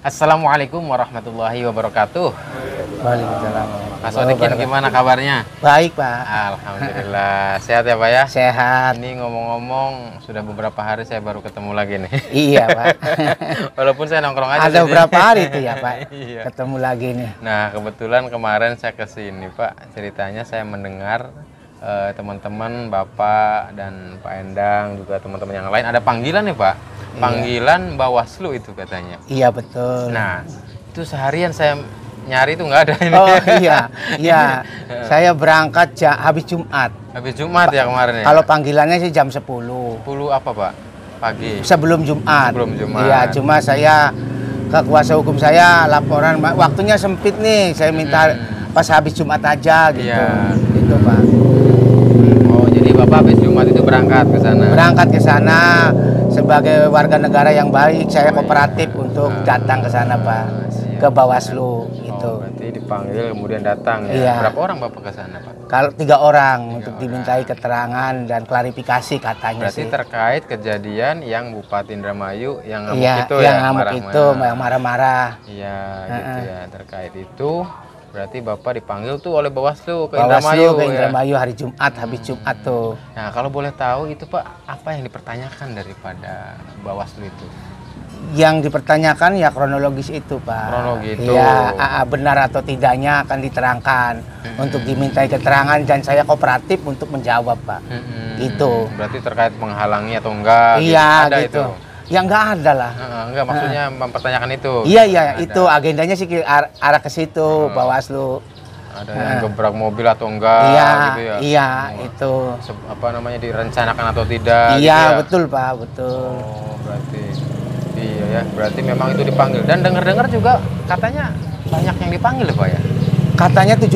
Assalamualaikum warahmatullahi wabarakatuh. Waalaikumsalam. Mas Sodikin, gimana kabarnya? Baik, Pak. Alhamdulillah. Sehat ya, Pak ya? Sehat. Ini ngomong-ngomong, sudah beberapa hari saya baru ketemu lagi nih. Iya, Pak. Walaupun saya nongkrong aja. Ada beberapa hari itu ya, Pak. Iya. Ketemu lagi nih. Nah, kebetulan kemarin saya kesini, Pak. Ceritanya saya mendengar teman-teman Bapak dan Pak Endang, juga teman-teman yang lain ada panggilan nih, Pak. Panggilan Bawaslu itu katanya. Iya, betul. Nah, itu seharian saya nyari itu nggak ada ini. Oh iya, iya. Saya berangkat habis Jumat. Habis Jumat ya kemarin ya? Kalau panggilannya sih jam 10. 10 apa, Pak? Pagi? Sebelum Jumat. Sebelum Jumat. Iya, cuma saya ke kuasa hukum saya laporan, waktunya sempit nih. Saya minta pas habis Jumat aja gitu. Iya. Gitu, Pak. Oh, jadi Bapak habis Jumat itu berangkat ke sana? Berangkat ke sana sebagai warga negara yang baik, saya kooperatif untuk datang ke sana, Pak. Ke Bawaslu gitu. Oh, berarti dipanggil kemudian datang ya. Iya. Berapa orang Bapak ke sana, Pak? Kalau 3 orang untuk dimintai keterangan dan klarifikasi katanya. Berarti sih. terkait kejadian yang Bupati Indramayu yang ngamuk Iya, itu yang ya, ngamuk itu, yang marah-marah. Iya, gitu ya. Terkait itu berarti Bapak dipanggil tuh oleh Bawaslu ke Bawaslu Indramayu ke ya. Indramayu hari Jumat, habis Jumat tuh. Nah, kalau boleh tahu itu, Pak, apa yang dipertanyakan daripada Bawaslu itu? Yang dipertanyakan ya kronologis itu, Pak. Kronologi itu. Ya, benar atau tidaknya akan diterangkan untuk dimintai keterangan dan saya kooperatif untuk menjawab, Pak. Gitu. Berarti terkait menghalangi atau enggak? Iya, Ada gitu. itu? Ya nggak ada lah. Enggak, maksudnya mempertanyakan itu. Iya, iya, itu agendanya sih arah ke situ, Bawaslu. Ada yang gebrak mobil atau enggak Iya, gitu ya? iya, itu. Apa namanya, direncanakan atau tidak? Iya, gitu ya? betul, Pak, betul. Oh, berarti iya ya, berarti memang itu dipanggil. Dan dengar-dengar juga katanya banyak yang dipanggil, Pak ya? Katanya 17.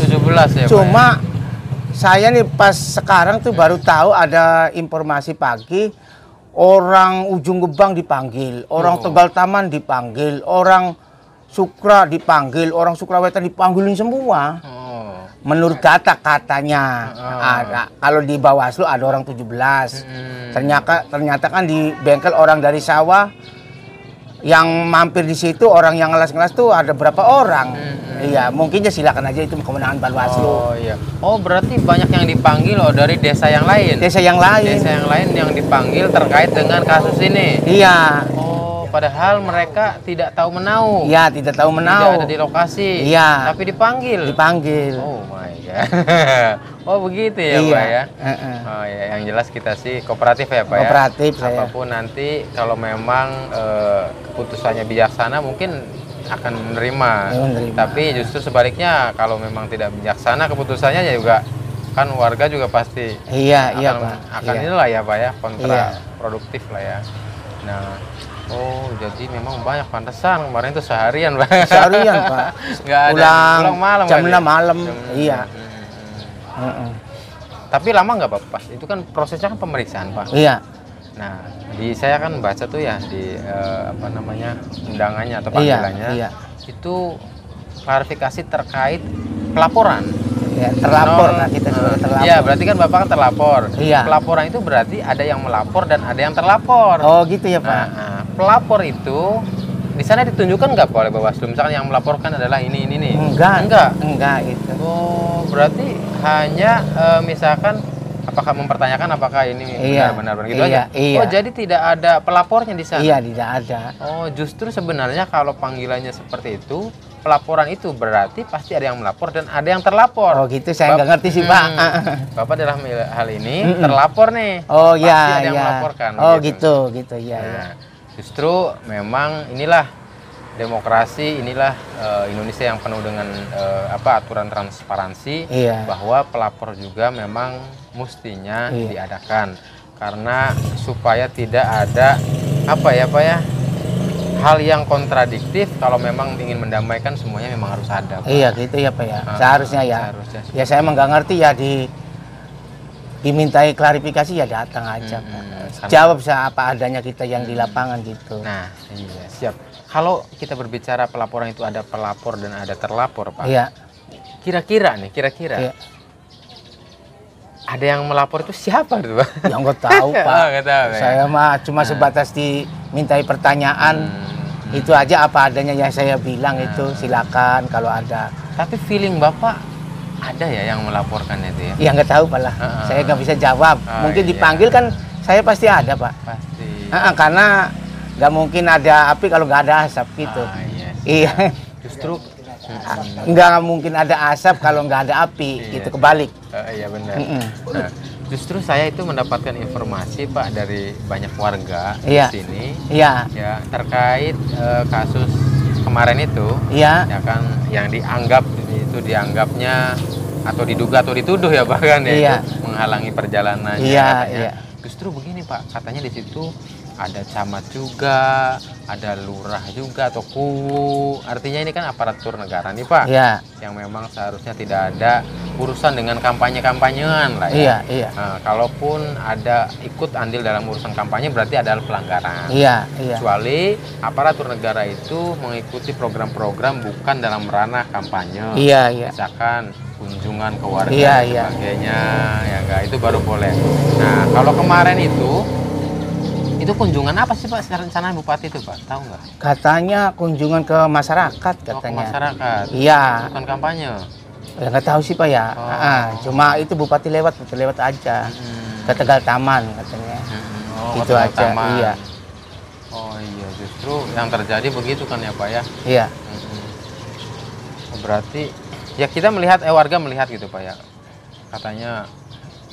17 ya, Cuma saya nih pas sekarang tuh baru tahu ada informasi pagi orang Ujung Gebang dipanggil, orang Tegal Taman dipanggil, orang Sukra dipanggil, orang Sukrawetan dipanggilin semua. Menurut katanya ada, kalau di Bawaslu ada orang 17. Ternyata kan di bengkel orang dari sawah yang mampir di situ, orang yang ngelas-ngelas tuh ada berapa orang. Iya, mungkin ya silakan aja, itu kewenangan Bawaslu. Oh iya. Oh, berarti banyak yang dipanggil dari desa yang lain. Desa yang lain. Desa yang lain yang dipanggil terkait dengan kasus ini. Iya. Padahal mereka tidak tahu menau. Iya, tidak tahu menau. Tidak ada di lokasi. Iya. Tapi dipanggil. Dipanggil. Oh my god. Oh begitu ya, iya. Pak ya. Oh ya, yang jelas kita sih kooperatif ya, Pak kooperatif ya. saya. Apapun nanti kalau memang keputusannya bijaksana mungkin akan menerima. Tapi justru sebaliknya kalau memang tidak bijaksana keputusannya ya juga kan warga juga pasti akan inilah ya, Pak ya, kontraproduktif lah ya. Nah, oh jadi memang banyak, pantesan kemarin itu seharian, Pak. Seharian, Pak. Nggak ada, pulang malam jam 6 malam. Iya. Tapi lama nggak, Pak? Pas itu kan prosesnya kan pemeriksaan, Pak. Iya. Nah, saya kan baca tuh ya di apa namanya, undangannya atau panggilannya. Iya. Itu klarifikasi terkait pelaporan. Ya, terlapor. Nah, kita sebagai terlapor. Iya, berarti kan Bapak kan terlapor. Iya. Pelaporan itu berarti ada yang melapor dan ada yang terlapor. Oh, gitu ya, Pak. Nah, pelapor itu di sana ditunjukkan nggak, Pak, oleh Bawaslu? Misalkan yang melaporkan adalah ini nih. Enggak gitu. Oh, berarti hanya misalkan apakah mempertanyakan apakah ini benar-benar begitu aja? Iya. Oh, jadi tidak ada pelapornya di sana? Iya, tidak ada. Oh, justru sebenarnya kalau panggilannya seperti itu, pelaporan itu berarti pasti ada yang melapor dan ada yang terlapor. Oh gitu, saya nggak ngerti sih, Pak. Bapak dalam hal ini terlapor nih. Oh pasti iya, ada yang melaporkan. Oh gitu ya. Nah, justru memang inilah demokrasi, inilah Indonesia yang penuh dengan aturan transparansi, bahwa pelapor juga memang mestinya diadakan karena supaya tidak ada Pak ya, hal yang kontradiktif. Kalau memang ingin mendamaikan semuanya memang harus ada, Pak. Iya gitu ya, Pak ya. Seharusnya ya. Ya saya emang nggak ngerti ya, dimintai klarifikasi ya datang aja, Pak. Jawab apa adanya kita yang di lapangan gitu. Nah, iya, siap. Kalau kita berbicara pelaporan itu ada pelapor dan ada terlapor, Pak. Iya. Kira-kira Iya. Ada yang melapor itu siapa tuh, Pak? Yang nggak tahu, Pak. Nggak tahu, ya? Saya mah cuma sebatas dimintai pertanyaan Itu aja apa adanya yang saya bilang itu, silakan kalau ada. Tapi feeling Bapak ada ya yang melaporkannya itu ya? Ya nggak tahu Pak lah, saya nggak bisa jawab. Mungkin dipanggil kan saya pasti ada Pak. Pasti. Karena nggak mungkin ada api kalau nggak ada asap gitu. Iya. Justru nggak mungkin ada asap kalau nggak ada api, gitu kebalik. Iya benar. Nah, justru saya itu mendapatkan informasi Pak dari banyak warga di sini, ya terkait kasus kemarin itu, ya kan, yang dianggapnya atau diduga atau dituduh ya bahkan ya, itu menghalangi perjalanannya. Iya. Justru begini Pak, katanya di situ ada camat juga, ada lurah juga atau kuwu. Artinya ini kan aparatur negara nih Pak, yang memang seharusnya tidak ada urusan dengan kampanye-kampanyean lah ya. Nah, kalaupun ada ikut andil dalam urusan kampanye berarti adalah pelanggaran. Kecuali aparatur negara itu mengikuti program-program bukan dalam ranah kampanye. Misalkan kunjungan ke warga dan sebagainya, ya enggak, itu baru boleh. Nah, kalau kemarin itu kunjungan apa sih Pak rencana Bupati itu Pak? Tahu nggak? Katanya kunjungan ke masyarakat katanya. Ke masyarakat? Iya. Bukan kampanye? Ya nggak tahu sih Pak ya. Cuma itu Bupati lewat aja. Ke Tegal Taman katanya. Itu aja. Taman. Iya. Oh iya, justru yang terjadi begitu kan ya Pak ya? Iya. Berarti ya kita melihat, warga melihat gitu Pak ya. Katanya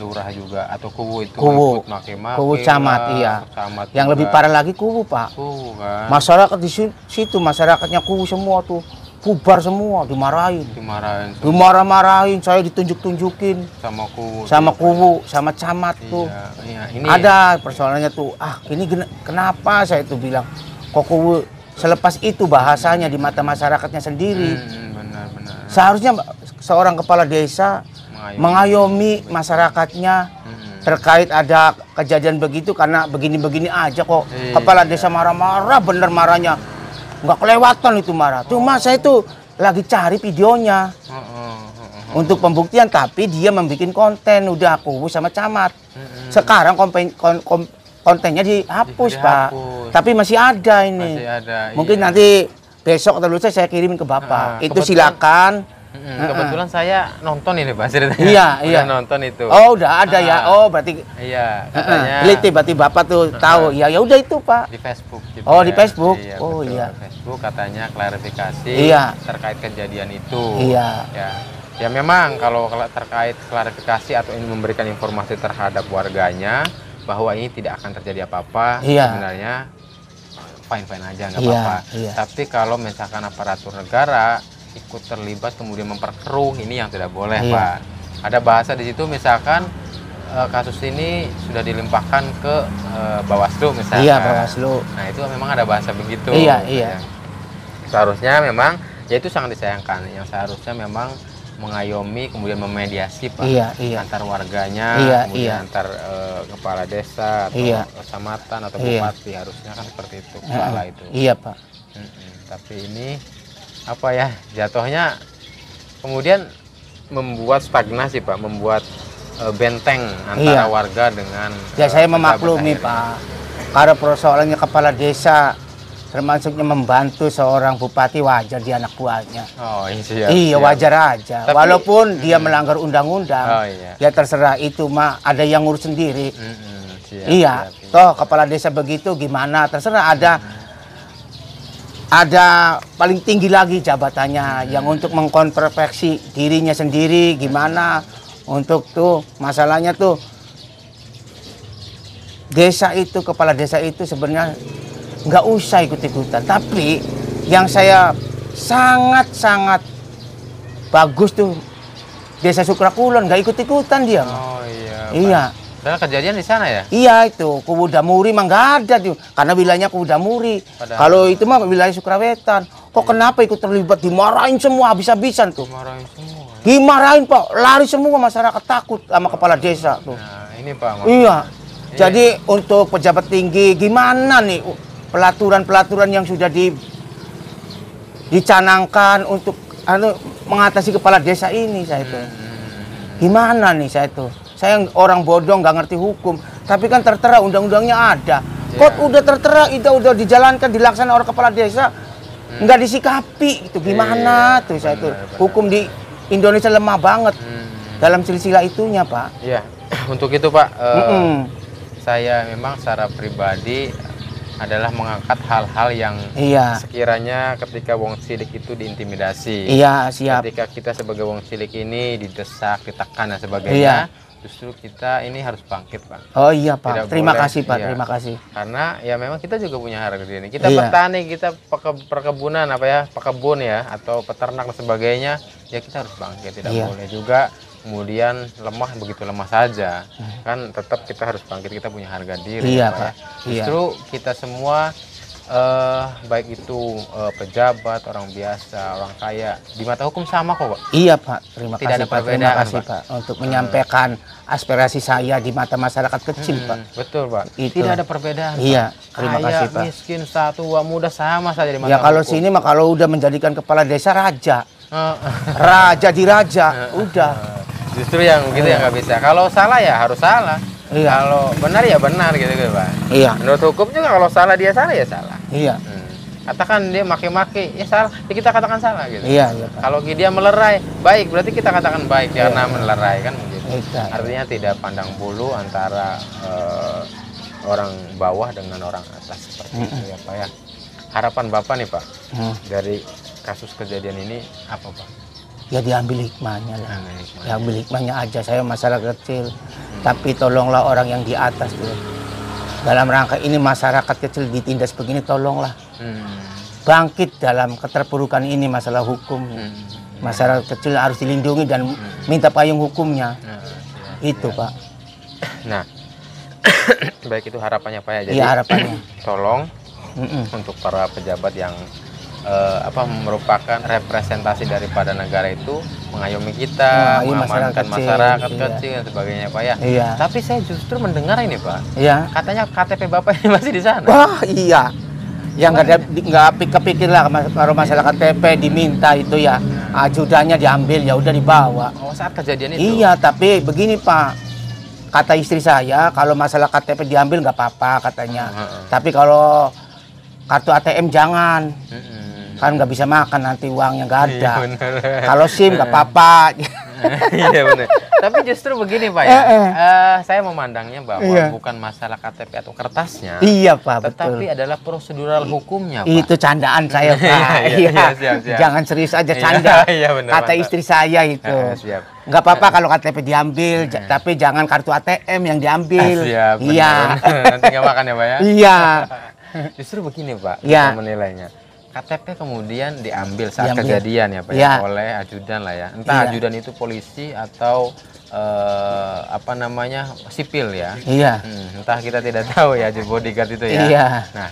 lurah juga atau kuwu itu kuwu camat, camat yang juga. Lebih parah lagi kuwu Pak, kan? Masyarakat di situ masyarakatnya kuwu semua tuh, bubar semua, dimarahin, saya ditunjukin sama kuwu sama camat tuh. Ini ada persoalannya tuh, ini kenapa saya tuh bilang kok kuwu selepas itu bahasanya di mata masyarakatnya sendiri. Benar. Seharusnya seorang kepala desa mengayomi masyarakatnya terkait ada kejadian begitu, karena begini-begini aja kok kepala desa marah-marah, bener marahnya nggak kelewatan itu marah. Cuma saya tuh lagi cari videonya untuk pembuktian, tapi dia membuat konten udah kuwu sama camat. Sekarang kontennya dihapus Pak, tapi masih ada ini. Mungkin nanti besok atau lusa saya kirimin ke Bapak. Itu silakan. Kebetulan saya nonton ini Pak ceritanya. Iya. Nonton itu. Oh, udah ada ya. Oh, berarti katanya. Berarti Bapak tuh tahu. Ya udah itu Pak. Di Facebook gitu. Oh, di Facebook. Iya. Facebook katanya klarifikasi terkait kejadian itu. Ya memang kalau terkait klarifikasi atau ini memberikan informasi terhadap warganya bahwa ini tidak akan terjadi apa-apa, sebenarnya fine-fine aja, nggak apa-apa. Tapi kalau misalkan aparatur negara ikut terlibat kemudian memperkeruh, ini yang tidak boleh Pak. Ada bahasa di situ, misalkan kasus ini sudah dilimpahkan ke Bawaslu misalkan. Bawaslu. Nah itu memang ada bahasa begitu. Seharusnya memang ya itu sangat disayangkan. Yang seharusnya memang mengayomi kemudian memediasi Pak antar warganya, kemudian antar kepala desa atau kecamatan atau bupati, harusnya kan seperti itu. Itu. Iya Pak. Tapi ini apa ya, jatuhnya kemudian membuat stagnasi Pak, membuat benteng antara warga dengan saya memaklumi Pak, karena persoalannya kepala desa termasuknya membantu seorang bupati, wajar dia anak buahnya. Wajar aja. Tapi, walaupun dia melanggar undang-undang, ya terserah itu mah, ada yang ngurus sendiri. Toh kepala desa begitu gimana, terserah. Ada paling tinggi lagi jabatannya yang untuk mengkontroversi dirinya sendiri gimana. Untuk tuh masalahnya tuh desa itu, kepala desa itu sebenarnya nggak usah ikut-ikutan. Tapi yang saya sangat-sangat bagus tuh desa Sukrakulon, nggak ikut-ikutan dia. Iya. Karena kejadian di sana ya? Iya itu, Kuwu Damuri mah nggak ada tuh, karena wilayahnya Kuwu Damuri. Kalau itu mah wilayah Sukrawetan. Kok kenapa ikut terlibat, dimarahin semua habis-habisan tuh. Dimarahin Pak, lari semua masyarakat, takut sama kepala desa tuh. Nah ini Pak. Jadi untuk pejabat tinggi gimana nih pelaturan yang sudah dicanangkan untuk mengatasi kepala desa ini saya tuh. Gimana nih saya tuh? Saya orang bodoh nggak ngerti hukum, tapi kan tertera undang-undangnya ada. Kok udah tertera, itu udah dijalankan, dilaksanakan oleh kepala desa, nggak disikapi, itu gimana tuh saya tuh. Hukum di Indonesia lemah banget dalam silsilah itunya, Pak. Iya, untuk itu Pak, saya memang secara pribadi adalah mengangkat hal-hal yang sekiranya ketika wong cilik itu diintimidasi. Iya, siap. Ketika kita sebagai wong cilik ini didesak, ditekan dan sebagainya, justru kita ini harus bangkit, Pak. Oh iya, Pak. Tidak terima boleh, kasih, Pak. Terima kasih. Karena ya memang kita juga punya harga diri. Kita petani, kita perkebunan pekebun ya, atau peternak dan sebagainya, ya kita harus bangkit. Tidak boleh juga kemudian lemah, begitu lemah saja. Kan tetap kita harus bangkit, kita punya harga diri. Iya, Pak. Pak. Justru kita semua baik itu pejabat, orang biasa, orang kaya, di mata hukum sama kok, Pak. Iya, Pak. Terima Tidak kasih, ada Pak. perbedaan, Terima kasih, Pak. Pak, untuk menyampaikan aspirasi saya di mata masyarakat kecil, Pak. Betul, Pak. Itu. Tidak ada perbedaan. Iya, Pak. terima kaya, kasih, Pak. miskin, tua, muda sama saja di mata Ya kalau hukum. sini mah kalau udah menjadikan kepala desa raja. Raja di raja, udah. Justru yang begitu yang nggak bisa. Kalau salah ya harus salah. Iya. Kalau benar ya benar gitu, Pak. Iya. Menurut hukum juga kalau salah dia salah ya salah. Iya. Katakan dia maki-maki ya salah, ya kita katakan salah gitu. Iya, iya, Pak. Kalau dia melerai baik, berarti kita katakan baik karena melerai kan begitu. Artinya tidak pandang bulu antara orang bawah dengan orang atas seperti itu ya, Pak ya. Harapan Bapak nih, Pak, dari kasus kejadian ini apa, Pak? Ya diambil hikmahnya lah. Diambil hikmahnya aja. Saya masyarakat kecil, tapi tolonglah orang yang di atas tuh. Dalam rangka ini masyarakat kecil ditindas begini, tolonglah bangkit dalam keterpurukan ini masalah hukum. Masyarakat kecil harus dilindungi dan minta payung hukumnya. Itu, Pak. Nah, baik itu harapannya, Pak ya. Jadi harapannya. Tolong untuk para pejabat yang merupakan representasi daripada negara itu mengayomi kita, mengamankan masyarakat kecil dan sebagainya, Pak ya. Iya. Tapi saya justru mendengar ini, Pak. Iya. Katanya KTP Bapak ini masih di sana. Wah, iya. Yang nggak kepikir lah kalau masalah KTP diminta itu ya, ajudannya diambil, ya udah dibawa. Oh, saat kejadian itu. Iya, tapi begini, Pak. Kata istri saya, kalau masalah KTP diambil nggak apa-apa katanya. Tapi kalau kartu ATM jangan. Kan nggak bisa makan nanti uangnya nggak ada. Kalau SIM nggak apa-apa. Iya benar. Tapi justru begini, Pak ya. Saya memandangnya bahwa bukan masalah KTP atau kertasnya. Iya, Pak, tetapi betul. adalah prosedural hukumnya, Pak. Itu candaan saya, Pak. Siap. Jangan serius aja canda. Benar, kata istri saya itu. Siap. Nggak apa-apa kalau KTP diambil, tapi jangan kartu ATM yang diambil. Siap. Iya. Nanti nggak makan ya, Pak ya. Iya. Justru begini, Pak. Iya. Kita menilainya. KTP kemudian diambil saat kejadian ya, Pak ya, oleh ajudan lah ya. Entah ajudan itu polisi atau sipil ya. Iya. Entah kita tidak tahu ya, bodyguard itu ya. Iya. Nah,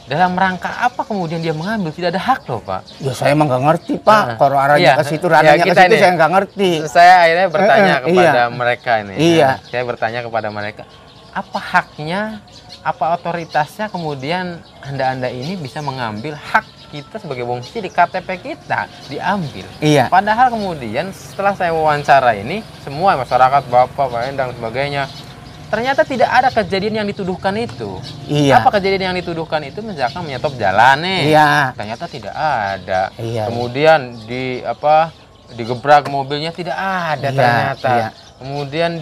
dalam rangka apa kemudian dia mengambil? Tidak ada hak loh, Pak. Ya saya emang nggak ngerti, Pak. Kalau arahnya ke situ, ranahnya ke situ, saya nggak ngerti. Saya akhirnya bertanya kepada mereka ini. Iya. Saya bertanya kepada mereka, apa haknya? Apa otoritasnya kemudian Anda ini bisa mengambil hak kita sebagai wongsi di KTP kita diambil. Iya. Padahal kemudian setelah saya wawancara ini, semua masyarakat, Bapak, Pak Endang dan sebagainya, ternyata tidak ada kejadian yang dituduhkan itu. Iya. Apa kejadian yang dituduhkan itu misalkan menyetop jalan nih. Iya. Ternyata tidak ada. Iya. Kemudian digebrak mobilnya tidak ada ternyata. Iya. Kemudian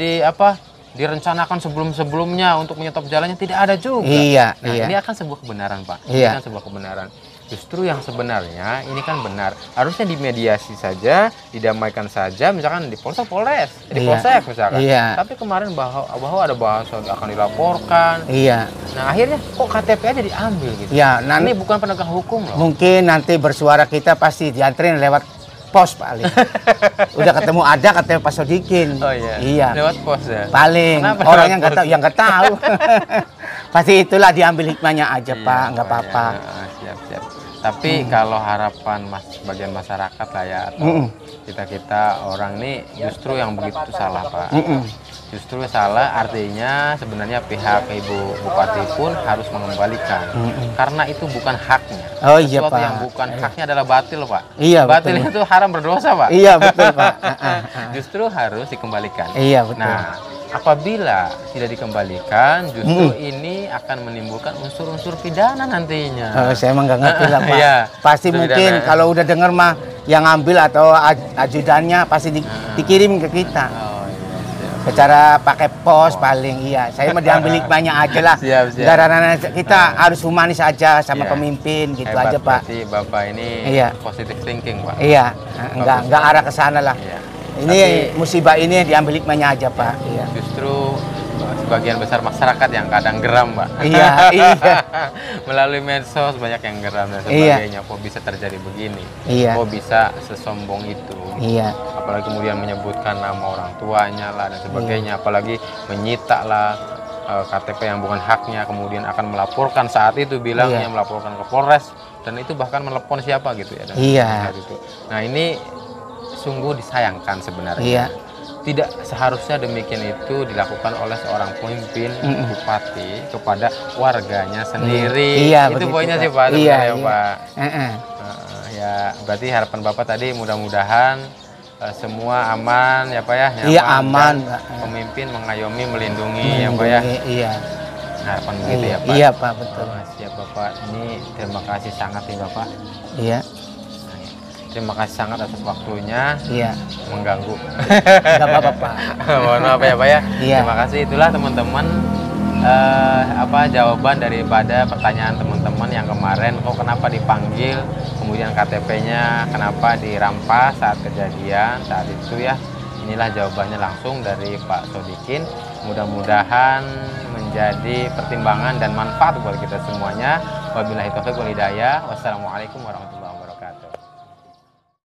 direncanakan sebelum-sebelumnya untuk menyetop jalannya tidak ada juga. Iya, nah, ini akan sebuah kebenaran, Pak. Iya. Ini kan sebuah kebenaran. Justru yang sebenarnya ini kan benar. Harusnya dimediasi saja, didamaikan saja, misalkan di Polsek Polres, di Polsek misalkan. Iya. Tapi kemarin bahwa ada bahasa akan dilaporkan. Iya. Nah, akhirnya kok KTP aja diambil gitu. Iya, ini bukan penegak hukum loh. Mungkin nanti bersuara kita pasti dianterin lewat pos paling. Udah ketemu ada KTP Pak Sodikin. Oh iya. Iya. Lewat pos ya. Paling orangnya nggak tahu, yang nggak tahu. Pasti itulah diambil hikmahnya aja, Pak, nggak apa-apa. Siap. Tapi kalau harapan bagian masyarakat lah ya, atau kita orang ini justru yang begitu salah, Pak. Justru salah, artinya sebenarnya pihak Ibu Bupati pun harus mengembalikan. Karena itu bukan haknya. Oh iya, Sesuatu Pak. yang bukan haknya adalah batil, Pak. Iya, batil betul. itu haram berdosa, Pak. Iya, betul, Pak. Justru harus dikembalikan. Iya, betul. Nah, apabila tidak dikembalikan, justru ini akan menimbulkan unsur-unsur pidana nantinya. Saya emang nggak ngerti lah Pak. Iya, pasti mungkin kalau udah denger mah yang ngambil atau ajudannya pasti dikirim ke kita. Secara pakai pos paling iya. Saya mah diambil hikmahnya aja lah. Siap. Karena kita harus humanis aja sama pemimpin gitu. Hebat aja Pak. Berarti Bapak ini positive thinking Pak. Iya, nggak arah ke sana lah. Iya. Ini musibah ini diambil hikmahnya aja Pak. Iya. Justru sebagian besar masyarakat yang kadang geram Pak. Iya. Melalui medsos banyak yang geram dan sebagainya. Kok bisa terjadi begini? Kok bisa sesombong itu? Iya. Apalagi kemudian menyebutkan nama orang tuanya lah dan sebagainya. Apalagi menyita lah KTP yang bukan haknya, kemudian akan melaporkan saat itu bilangnya melaporkan ke Polres dan itu bahkan menelepon siapa gitu ya. Dan gitu. Nah ini sungguh disayangkan sebenarnya. Iya. Tidak seharusnya demikian itu dilakukan oleh seorang pemimpin bupati kepada warganya sendiri. Iya, itu poinnya sih Pak. Iya, Pak. Ya berarti harapan Bapak tadi mudah-mudahan semua aman ya Pak ya. Iya aman. Pemimpin mengayomi, melindungi ya Pak ya. Iya. Harapan begitu ya Pak. Iya Pak betul. Siap Bapak. Ini terima kasih sangat nih Bapak. Iya. Terima kasih sangat atas waktunya. Iya. Mengganggu. Enggak apa-apa Pak. Mohon maaf ya Pak ya. Iya. Terima kasih. Itulah teman-teman jawaban daripada pertanyaan teman-teman yang kemarin kok kenapa dipanggil, kemudian KTP-nya kenapa dirampas saat kejadian saat itu ya. Inilah jawabannya langsung dari Pak Sodikin. Mudah-mudahan menjadi pertimbangan dan manfaat buat kita semuanya. Wabillahi taufiq wal hidayah. Wassalamualaikum warahmatullahi wabarakatuh.